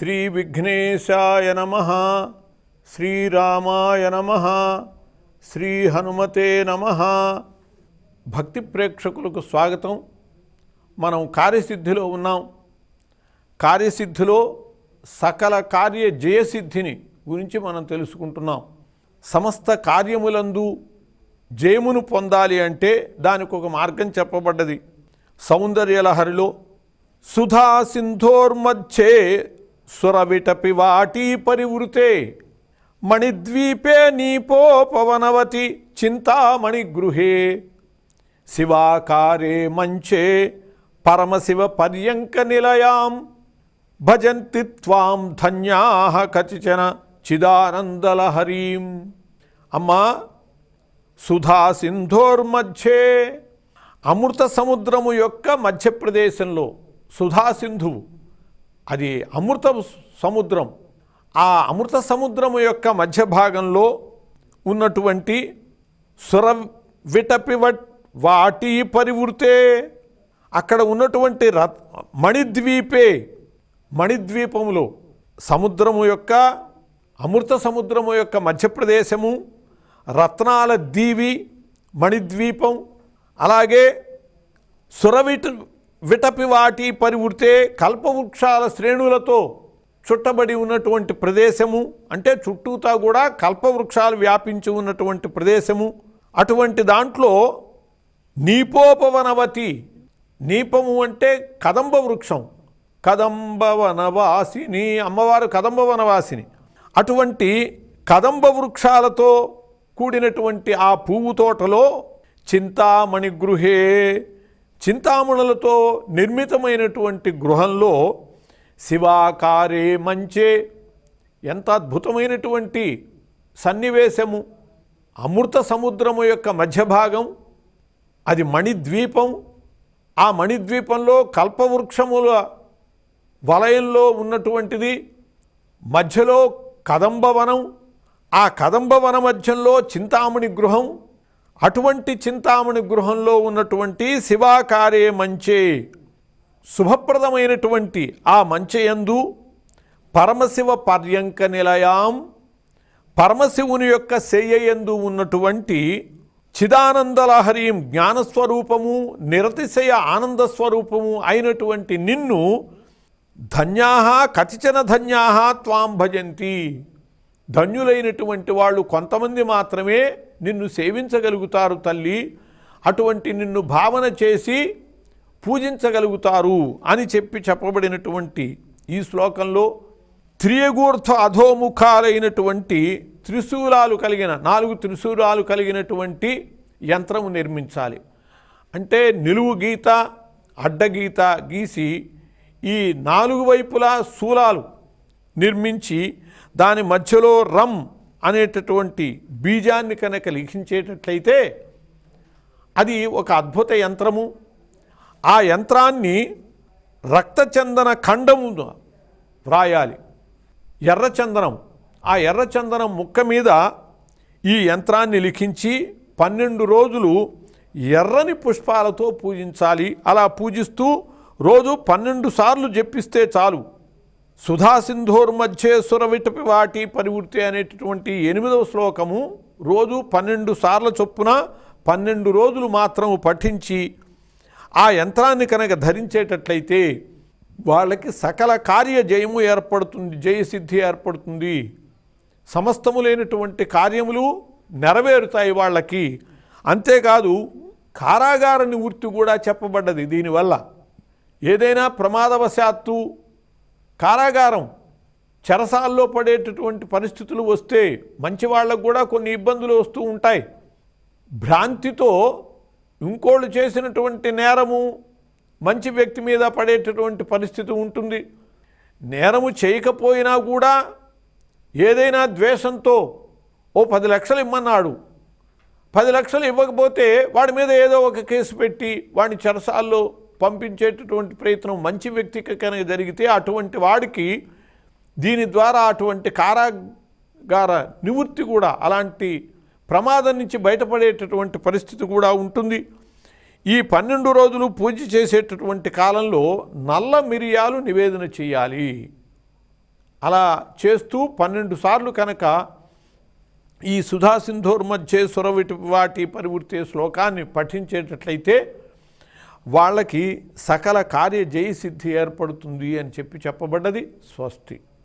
శ్రీ విఘ్నేశాయ నమః, శ్రీరామాయ నమః, శ్రీ హనుమతే నమః. భక్తి ప్రేక్షకులకు స్వాగతం. మనం కార్యసిద్ధిలో ఉన్నాం. కార్యసిద్ధిలో సకల కార్య జయసిద్ధిని గురించి మనం తెలుసుకుంటున్నాం. సమస్త కార్యములందు జయమును పొందాలి అంటే దానికి ఒక మార్గం చెప్పబడ్డది. సౌందర్యలహరిలో సుధా సింధోర్మధ్యే సురవిటపి వాటీ పరివృతే మణిద్వీపే నీపోపవనవతి చింతామణి గృహే శివాకారే మంచే పరమశివ పర్యంక నిలయాం భజంతి త్వాం ధన్యాః కతిచన చిదానందలహరీం. అమ్మా, సుధా సింధోర్మధ్యే, అమృత సముద్రము యొక్క మధ్యప్రదేశంలో సుధా సింధువు, అది అమృత సముద్రం. ఆ అమృత సముద్రము యొక్క మధ్య భాగంలో ఉన్నటువంటి సుర విటపివట్ వాటి పరివృతే, అక్కడ ఉన్నటువంటి మణిద్వీపే, మణిద్వీపములో సముద్రము యొక్క అమృత సముద్రము యొక్క మధ్యప్రదేశము, రత్నాల దీవి మణిద్వీపం, అలాగే విటపి వాటి పరివృతే కల్పవృక్షాల శ్రేణులతో చుట్టబడి ఉన్నటువంటి ప్రదేశము, అంటే చుట్టూతా కూడా కల్పవృక్షాలు వ్యాపించి ఉన్నటువంటి ప్రదేశము. అటువంటి దాంట్లో నీపోపవనవతి, నీపము అంటే కదంబ వృక్షం, కదంబ వనవాసిని, అమ్మవారు కదంబ వనవాసిని. అటువంటి కదంబ వృక్షాలతో కూడినటువంటి ఆ పువ్వు తోటలో చింతామణి గృహే, చింతామణులతో నిర్మితమైనటువంటి గృహంలో శివాకారే మంచే, ఎంత అద్భుతమైనటువంటి సన్నివేశము. అమృత సముద్రము యొక్క మధ్య భాగం అది మణిద్వీపం. ఆ మణిద్వీపంలో కల్పవృక్షముల వలయంలో ఉన్నటువంటిది, మధ్యలో కదంబవనం, ఆ కదంబవన మధ్యంలో చింతామణి గృహం. అటువంటి చింతామణి గృహంలో ఉన్నటువంటి శివాకారే మంచే, శుభప్రదమైనటువంటి ఆ మంచయందు పరమశివ పర్యంక నిలయాం, పరమశివుని యొక్క శయ్యయందు ఉన్నటువంటి చిదానందలహరీం, జ్ఞానస్వరూపము, నిరతిశయ ఆనందస్వరూపము అయినటువంటి నిన్ను ధన్యాః కతిచన ధన్యాః త్వాం భజంతి, ధన్యులైనటువంటి వాళ్ళు కొంతమంది మాత్రమే నిన్ను సేవించగలుగుతారు తల్లి, అటువంటి నిన్ను భావన చేసి పూజించగలుగుతారు అని చెప్పబడినటువంటి ఈ శ్లోకంలో త్రియగూర్ధ అధోముఖాలైనటువంటి త్రిశూలాలు కలిగిన, 4 త్రిశూలాలు కలిగినటువంటి యంత్రము నిర్మించాలి. అంటే నిలువు గీత, అడ్డగీత గీసి ఈ 4 వైపులా శూలాలు నిర్మించి దాని మధ్యలో రమ్ అనేటటువంటి బీజాన్ని కనుక లిఖించేటట్లయితే అది ఒక అద్భుత యంత్రము. ఆ యంత్రాన్ని రక్తచందన ఖండము వ్రాయాలి, ఎర్రచందనం. ఆ ఎర్రచందనం ముక్క మీద ఈ యంత్రాన్ని లిఖించి 12 రోజులు ఎర్రని పుష్పాలతో పూజించాలి. అలా పూజిస్తూ రోజు 12 సార్లు జపిస్తే చాలు. సుధా సింధోర్మధ్యే సురవిటపి వాటి పరివృత్తి అనేటటువంటి 8వ శ్లోకము రోజు 12 సార్ల చొప్పున 12 రోజులు మాత్రము పఠించి ఆ యంత్రాన్ని కనుక ధరించేటట్లయితే వాళ్ళకి సకల కార్య జయము ఏర్పడుతుంది, జయసిద్ధి ఏర్పడుతుంది. సమస్తములైనటువంటి కార్యములు నెరవేరుతాయి వాళ్ళకి. అంతేకాదు కారాగార నివృత్తి కూడా చెప్పబడ్డది. దీనివల్ల ఏదైనా ప్రమాదవశాత్తు కారాగారం, చెరసాల్లో పడేటటువంటి పరిస్థితులు వస్తే మంచి వాళ్ళకు కూడా కొన్ని ఇబ్బందులు వస్తూ ఉంటాయి. భ్రాంతితో ఇంకోళ్ళు చేసినటువంటి నేరము మంచి వ్యక్తి మీద పడేటటువంటి పరిస్థితి ఉంటుంది. నేరము చేయకపోయినా కూడా ఏదైనా ద్వేషంతో ఓ 10 లక్షలు ఇమ్మన్నాడు, 10 లక్షలు ఇవ్వకపోతే వాడి మీద ఏదో ఒక కేసు పెట్టి వాడిని చెరసాల్లో పంపించేటటువంటి ప్రయత్నం మంచి వ్యక్తికి కనుక జరిగితే అటువంటి వాడికి దీని ద్వారా అటువంటి కారాగార నివృత్తి కూడా, అలాంటి ప్రమాదం నుంచి బయటపడేటటువంటి పరిస్థితి కూడా ఉంటుంది. ఈ 12 రోజులు పూజ చేసేటటువంటి కాలంలో నల్ల మిరియాలు నివేదన చేయాలి. అలా చేస్తూ 12 సార్లు కనుక ఈ సుధా సింధోర్మధ్యే సురవాటి పరివృత్తే శ్లోకాన్ని పఠించేటట్లయితే వాళ్ళకి సకల కార్య జయసిద్ధి ఏర్పడుతుంది అని చెప్పబడ్డది. స్వస్తి.